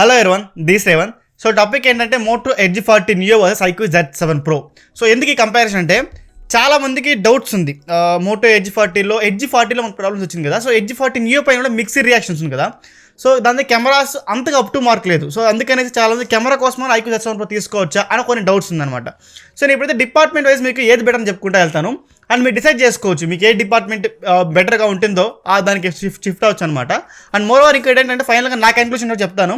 Hello everyone, this Revan. So topic ఏంటంటే Moto Edge 40 Neo versus iQOO Z7 Pro. So ఎందుకు ఈ comparison అంటే చాలా మందికి డౌట్స్ ఉంది. మోటో ఎడ్జ్ 40లో మనకు ప్రాబ్లమ్స్ వచ్చింది కదా. సో ఎడ్జ్ 40 నియో పైన కూడా మిక్స్డ్ రియాక్షన్స్ ఉంది కదా. సో దాని కెమెరాస్ అంతగా అప్ టు మార్క్ లేదు. సో అందుకనేసి చాలా మంది కెమెరా కోసం iQOO Z7 Pro తీసుకోవచ్చా అని కొన్ని డౌట్స్ ఉందన్నమాట. సో నేను ఇప్పుడైతే డిపార్ట్మెంట్ వైజ్ మీకు ఏది బెటర్ అని చెప్పుకుంటూ వెళ్తాను అండ్ మీరు డిసైడ్ చేసుకోవచ్చు మీకు ఏ డిపార్ట్మెంట్ బెటర్గా ఉంటుందో దానికి షిఫ్ట్ అవచ్చు అనమాట. అండ్ మోర్ ఓవర్ ఇంకా ఏంటంటే ఫైనల్గా నా కన్క్లూషన్ చెప్తాను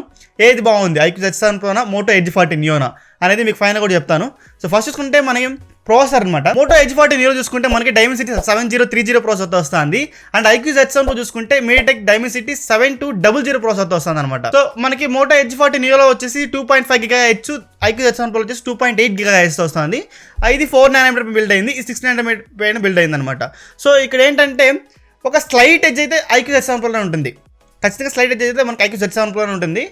ఏది బాగుంది, iQOO Z7 Proనా మోటో ఎడ్జ్ 40 నియోనా అనేది మీకు ఫైనల్ కూడా చెప్తాను. సో ఫస్ట్ చూసుకుంటే మనం ప్రాసెసర్ అనమాట. మోటో ఎడ్జ్ 40 నియో చూసుకుంటే మనకి డైమెన్సిటీ 7030 ప్రాసెసర్తో వస్తుంది. అండ్ iQOO Z7 Pro చూసుకుంటే మీడియాటెక్ డైమెన్సిటీ 7200 ప్రాసెసర్తో వస్తుంది అనమాట. సో మనకి మోటో ఎడ్జ్ 40 నియోలో వచ్చేసి 2.5 GHz, iQOO Z7 Pro వచ్చేసి 2.8 GHz వస్తుంది. ఇది 4 nm బిల్డ్ అయింది, ఈ 6 nm పైన బిల్డ్ అయింది అనమాట. సో ఇక్కడ ఏంటంటే ఒక స్లైట్ ఎడ్జ్ అయితే iQOO Z7 Proలో ఉంటుంది. ఖచ్చితంగా స్లైడ్ ఎడ్జ్ అయితే మనకి iQOO Z7 Proలో ఉంటుంది.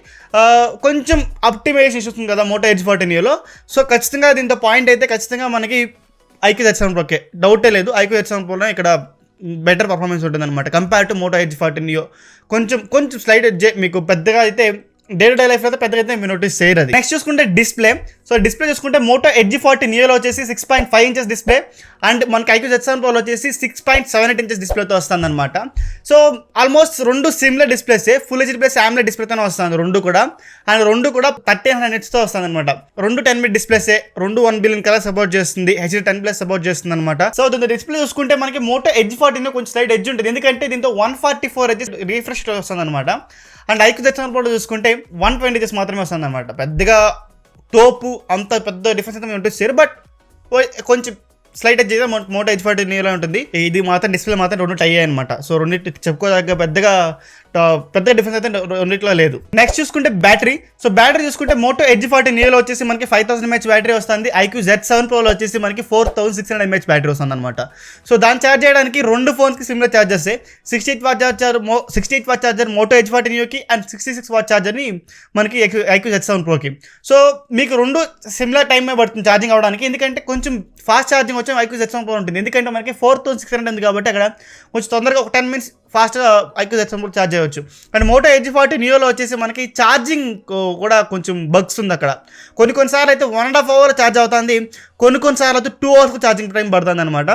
కొంచెం ఆప్టిమైజేషన్ ఇష్యూస్ ఉంది కదా మోటో ఎడ్జ్ 40 నియోలో. సో ఖచ్చితంగా దీంతో పాయింట్ అయితే ఖచ్చితంగా మనకి iQOO Z7 Proకే డౌటే లేదు. iQOO Z7 Proలో ఇక్కడ బెటర్ పర్ఫార్మెన్స్ ఉంటుంది అనమాట compare to Moto Edge 40 Neo. కొంచెం స్లైడ్ ఎడ్జ్ మీకు పెద్దగా అయితే డే టు డే లైఫ్ అయితే పెద్దగా అయితే మీరు నోటీస్ చేయరు. అది నెక్స్ట్ చూసుకుంటే డిస్ప్లే. సో డిస్ప్లే చూసుకుంటే మోటో ఎడ్జ్ 40 నియోలో వచ్చేసి 6.5 ఇంచెస్ డిస్ప్లే అండ్ మనకి iQOO Z7 Proలో వచ్చేసి 6.78 ఇంచెస్ డిస్ప్లేతో వస్తుంది అనమాట. సో ఆల్మోస్ట్ రెండు సిమిలర్ డిస్ప్లేసే, ఫుల్ హెచ్డీ ప్లస్ AMOLED డిస్ప్లేతోనే వస్తుంది రెండు కూడా. అండ్ రెండు కూడా 1300 nitsతో వస్తుంది అనమాట. రెండు 10 డిస్ప్లేసే, రెండు 1 బిలియన్ కలర్ సపోర్ట్ చేస్తుంది, HD10+ సపోర్ట్ చేస్తుంది అనమాట. సో దీంతో డిస్ప్లే చూసుకుంటే మనకి మోటో ఎడ్జ్ 40 కొంచెం స్లైడ్ ఎడ్జ్ ఉంటుంది, ఎందుకంటే దీంతో 144 Hz రిఫ్రెష్ వస్తుంది అనమాట. అండ్ iQOO Z7 Pro చూసుకుంటే 120 Hz మాత్రమే వస్తుంది అనమాట. పెద్దగా తోపు అంత పెద్ద డిఫరెన్స్ అయితే మేము ఉంటుంది, బట్ కొంచెం స్లైట్ ఎడ్జ్ అయితే మోటో ఎడ్జ్ 40 నియోలో ఉంటుంది. ఇది మాత్రం డిస్ప్లే మాత్రం రెండు టై అనమాట. సో రెండింటి చెప్పుకోదగ్గ పెద్ద డిఫరెన్స్ అయితే రెండిట్లో లేదు. నెక్స్ట్ చూసుకుంటే బ్యాటరీ. సో బ్యాటరీ చూసుకుంటే మోటో ఎడ్జ్ 40 నియోలో వచ్చేసి మనకి 5000 mAh బ్యాటరీ వస్తుంది, iQOO Z7 Proలో వచ్చేసి మనకి 4600 mAh బ్యాటరీ వస్తుంది అనమాట. సో దాన్ని ఛార్జ్ చేయడానికి రెండు ఫోన్స్కి similar charges, 68 watt charger Moto Edge 40 నియోకి అండ్ 66 వాట్ ఛార్జర్ని మనకి iQOO Z7 Proకి. సో మీకు రెండు సిమిలర్ టైమే పడుతుంది ఛార్జింగ్ అవ్వడానికి, ఎందుకంటే కొంచెం ఫాస్ట్ ఛార్జింగ్ వచ్చి iQOO Z7 Pro ఉంటుంది, ఎందుకంటే మనకి 4600 ఉంది కాబట్టి అక్కడ కొంచెం తొందరగా ఒక 10 minutes ఫాస్ట్గా iQOO Z7 Pro ఛార్జ్ చేయవచ్చు. అండ్ మోటో ఎడ్జ్ 40 నియోలో వచ్చేసి మనకి ఛార్జింగ్ కూడా కొంచెం బగ్స్ ఉంది అక్కడ. కొన్నిసార్లు అయితే 1.5 hour ఛార్జ్ అవుతుంది, కొన్నిసార్లు అయితే 2 hours ఛార్జింగ్ టైం పడుతుంది అనమాట.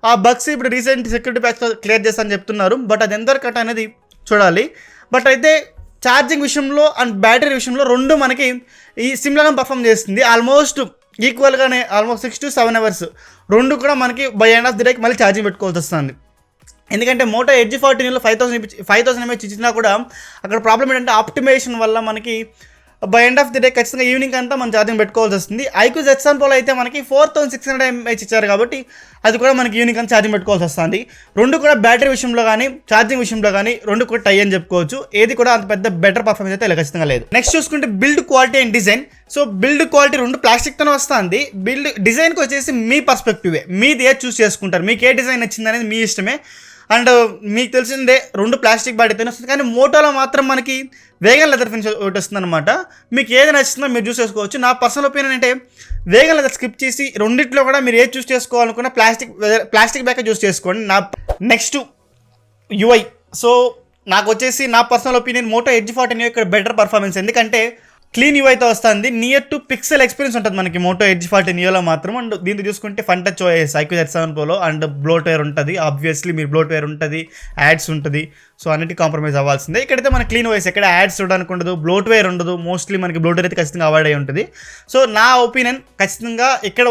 ఆ బగ్స్ ఇప్పుడు రీసెంట్ సెక్యూరిటీ ప్యాక్స్ క్లియర్ చేస్తానని చెప్తున్నారు, బట్ అది ఎంతవరకు అనేది చూడాలి. బట్ అయితే ఛార్జింగ్ విషయంలో అండ్ బ్యాటరీ విషయంలో రెండు మనకి ఈ సిమిలర్గా పర్ఫామ్ చేస్తుంది, ఆల్మోస్ట్ ఈక్వల్గానే, ఆల్మోస్ట్ 6 to 7 hours రెండు కూడా మనకి by end of the day మళ్ళీ ఛార్జింగ్ పెట్టుకోవాల్సి వస్తుంది. ఎందుకంటే మోటో ఎడ్జ్ 40 నియోలో 5000 mAh ఇచ్చినా కూడా అక్కడ ప్రాబ్లం ఏంటంటే ఆప్టిమైజేషన్ వల్ల మనకి by end of the day ఖచ్చితంగా ఈవినింగ్ అంతా మనం ఛార్జింగ్ పెట్టుకోవాల్సి వస్తుంది. iQOO Z7 Proలో అయితే మనకి 4600 mAh ఇచ్చారు కాబట్టి అది కూడా మనకి ఈవినింగ్ అంతా ఛార్జింగ్ పెట్టుకోవాల్సి వస్తుంది. రెండు కూడా బ్యాటరీ విషయంలో కానీ ఛార్జింగ్ విషయంలో కానీ రెండు కూడా టై అని చెప్పుకోవచ్చు. ఏది కూడా అంత పెద్ద బెటర్ పర్ఫార్మెన్స్ అయితే ఖచ్చితంగా లేదు. నెక్స్ట్ చూసుకుంటే build quality and design. So build quality రెండు ప్లాస్టిక్తోనే వస్తుంది. బిల్డ్ డిజైన్కి వచ్చేసి మీ పర్స్పెక్టివే, మీది ఏ చూస్ చేసుకుంటారు, మీకు ఏ డిజైన్ నచ్చింది అనేది మీ ఇష్టమే. అండ్ మీకు తెలిసిందే రెండు ప్లాస్టిక్ బాడీతోనే వస్తుంది, కానీ మోటోలో మాత్రం మనకి వేగన్ లెదర్ ఫినిష్ ఒకటి వస్తుంది అనమాట. మీకు ఏది నచ్చిందో మీరు చూస్ చేసుకోవచ్చు. నా పర్సనల్ ఒపీనియన్ అంటే వేగన్ లెదర్ స్కిప్ చేసి రెండింటిలో కూడా మీరు ఏది చూస్ చేసుకోవాలనుకున్న ప్లాస్టిక్ బ్యాగ్ చూస్ చేసుకోండి. Next UI. సో నాకు వచ్చేసి నా personal opinion Moto Edge 40 Neo ఇక్కడ బెటర్ పర్ఫార్మెన్స్, ఎందుకంటే క్లీన్ UIతో వస్తుంది, నియర్ టు పిక్సెల్ ఎక్స్పీరియన్స్ ఉంటుంది మనకి మోటో ఎడ్జ్ 40 నియోలో మాత్రం. అండ్ దీంతో చూసుకుంటే Funtouch OS iQOO Z7 Proలో అండ్ బ్లోట్వేర్ ఉంటుంది, ఆబ్వియస్లీ మీరు బ్లోట్వేర్ ఉంటుంది, యాడ్స్ ఉంటుంది, సో అన్నిటి కాంప్రమైజ్ అవ్వాల్సిందే. ఇక్కడైతే మన క్లీన్ OS, ఎక్కడ యాడ్స్ చూడడానికి ఉండదు, బ్లోట్వేర్ ఉండదు, మోస్ట్లీ మనకి బ్లోట్వేర్ అయితే ఖచ్చితంగా అవాయిడ్ అయి ఉంటుంది. సో నా ఒపీనియన్ ఖచ్చితంగా ఇక్కడ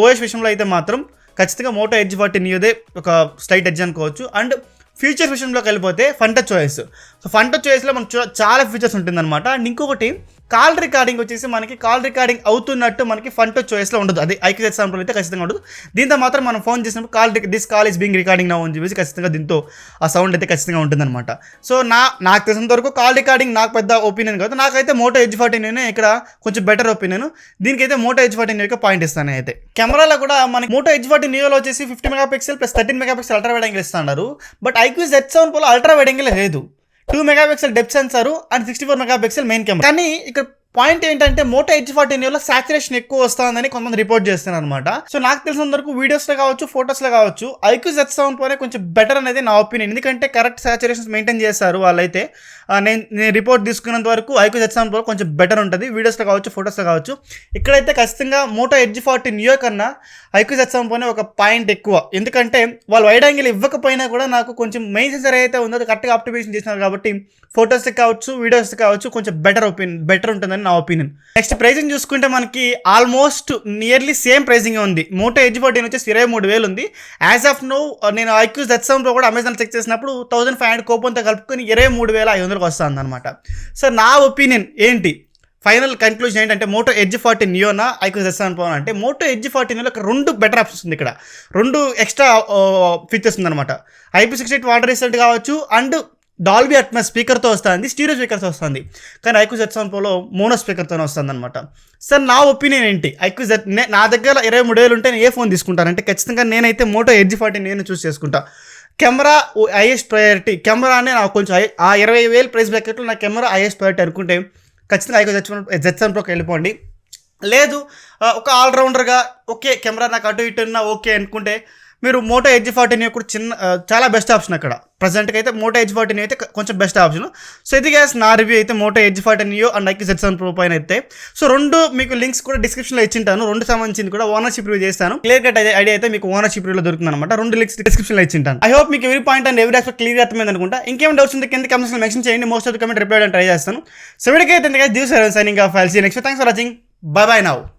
OS విషయంలో అయితే మాత్రం ఖచ్చితంగా మోటో ఎడ్జ్ 40 నియోదే ఒక స్లైట్ ఎడ్జ్ అనుకోవచ్చు. అండ్ ఫీచర్స్ విషయంలోకి వెళ్ళిపోతే Funtouch OS. So Funtouch OSలో మనకు చాలా ఫీచర్స్ ఉంటుందన్నమాట. అండ్ ఇంకొకటి కాల్ రికార్డింగ్ వచ్చేసి మనకి కాల్ రికార్డింగ్ అవుతున్నట్టు మనకి ఫన్ టచ్ OSలో ఉండదు, అది iQOO Z7 Pro అయితే ఖచ్చితంగా ఉండదు. దీంతో మాత్రం మనం ఫోన్ చేసినప్పుడు this call is being recording now అని చెప్పేసి ఖచ్చితంగా దీంతో ఆ సౌండ్ అయితే ఖచ్చితంగా ఉంటుందన్నమాట. సో నాకు తెలిసినంత వరకు కాల్ రికార్డింగ్ నాకు పెద్ద ఒపీనియన్ కాదు, నాకైతే మోటో ఎడ్జ్ 40 నియోనే ఇక్కడ కొంచెం బెటర్ ఒపీనియన్. దీనికైతే మోటో ఎడ్జ్ 40 నియోకి పాయింట్ ఇస్తాను. అయితే కెమెరాలో కూడా మనకి మోటో ఎడ్జ్ 40 నియోలో వచ్చేసి 50 MP plus 13 MP ultra wide angle ఇస్తున్నారు, బట్ iQOO Z7 Proలో అల్ట్రా వైడ్ యాంగిల్ లేదు. 2 MP depth sensor and 64 MP main camera, కానీ ఇక్కడ పాయింట్ ఏంటంటే మోటో ఎడ్జ్ 40 నియోలో సాచురేషన్ ఎక్కువ వస్తుందని కొంతమంది రిపోర్ట్ చేస్తున్నారు అనమాట. సో నాకు తెలిసినంత వరకు వీడియోస్లో కావచ్చు, ఫోటోస్లో కావచ్చు, iQOO Z7 Pro కొంచెం బెటర్ అనేది నా ఒపీనియన్. ఎందుకంటే కరెక్ట్ సాచురేషన్స్ మెయింటైన్ చేస్తారు వాళ్ళైతే. నేను రిపోర్ట్ తీసుకున్నంత వరకు iQOO Z7 Pro కొంచెం బెటర్ ఉంటుంది వీడియోస్లో కావచ్చు, ఫోటోస్లో కావచ్చు. ఇక్కడైతే ఖచ్చితంగా మోటో ఎడ్జ్ 40 నియో కన్నా iQOO Z7 Pro ఒక పాయింట్ ఎక్కువ. ఎందుకంటే వాళ్ళు వైడ్ యాంగిల్ ఇవ్వకపోయినా కూడా నాకు కొంచెం మెయిన్ సెన్సర్ అయితే ఉందో అది కరెక్ట్గా ఆప్టిమైజేషన్ చేసినారు కాబట్టి ఫోటోస్కి కావచ్చు, వీడియోస్కి కావచ్చు కొంచెం బెటర్ ఉంటుందని నా ఒపీనియన్. నెక్స్ట్ ప్రైజింగ్ చూసుకుంటే మనకి ఆల్మోస్ట్ నియర్లీ సేమ్ ప్రైజింగ్ ఉంది. మోటో ఎడ్జ్ 40 వచ్చేసి 23,000 ఉంది. యాజ్ ఆఫ్ నో నేను iQOO Z7 Pro కూడా అమెజాన్ చెక్ చేసినప్పుడు 1500 కూపన్తో కలుపుకొని 23,500కి వస్తుంది అనమాట. సో నా ఒపీనియన్ ఏంటి, ఫైనల్ కన్క్లూజన్ ఏంటంటే మోటో ఎడ్జ్ 40 నియోనా iQOO Z7 Pro అంటే మోటో ఎడ్జ్ 40 నియోలో 2 బెటర్ ఆప్షన్స్ ఉంది. ఇక్కడ 2 ఎక్స్ట్రా ఫీచర్స్ ఉందన్నమాట. IP68 వాటర్ రెసిస్టెంట్ కావచ్చు అండ్ డాల్బీ అట్మాస్ స్పీకర్తో వస్తుంది, స్టీరియో స్పీకర్తో వస్తుంది. కానీ iQOO Z7 Proలో మోనో స్పీకర్తోనే వస్తుంది అనమాట. సార్ నా ఒపీనియన్ ఏంటి, iQOO Z నా దగ్గర 23,000 ఉంటే నేను ఏ ఫోన్ తీసుకుంటానంటే ఖచ్చితంగా నేనైతే మోటో ఎడ్జ్ 40 నేను చూస్ చేసుకుంటా. కెమెరా హైయెస్ట్ ప్రయారిటీ, కెమెరానే నాకు కొంచెం ఆ 20,000 ప్రైస్ బ్రాకెట్లో నా కెమెరా హైయెస్ట్ ప్రయారిటీ అనుకుంటే ఖచ్చితంగా iQOO Z7 Proకి వెళ్ళిపోండి. లేదు ఒక ఆల్రౌండర్గా ఓకే కెమెరా నాకు అటు ఇటు ఉన్నా ఓకే అనుకుంటే మీరు మోటో ఎడ్జ్ 40 నియో కూడా చాలా బెస్ట్ ఆప్షన్ అక్కడ. ప్రజెంట్కి అయితే మోటో ఎడ్జ్ 40 నియో అయితే కొంచెం బెస్ట్ ఆప్షన్. సో ఇది గ్యాస్ నా రివ్యూ అయితే Moto Edge 40 Neo and iQOO Z7 Pro పైన అయితే. సో 2 మీకు లింక్స్ కూడా డిస్క్రిప్షన్లో ఇచ్చింటాను. 2 సంబంధించింది కూడా ఓనర్షిప్ రివ్యూ చేస్తాను. క్లియర్ కట్ ఐడియా అయితే మీకు ఓనర్షిప్ రివ్యూలో దొరుకుతుంది అనమాట. 2 లింక్స్ డిస్క్రిప్షన్లో ఇచ్చింటాను. ఐ హోప్ మీకు every point and every aspect clear అర్థమైంది అనుకుంటా. ఇంకేం డౌట్స్ ఉంటే కింద కమెంట్స్లో మెన్షన్ చేయండి. Most of the comment reply చేయడానికి ట్రై చేస్తాను. సో వీడియోకి అయితే signing off. Next thanks for watching. By by now.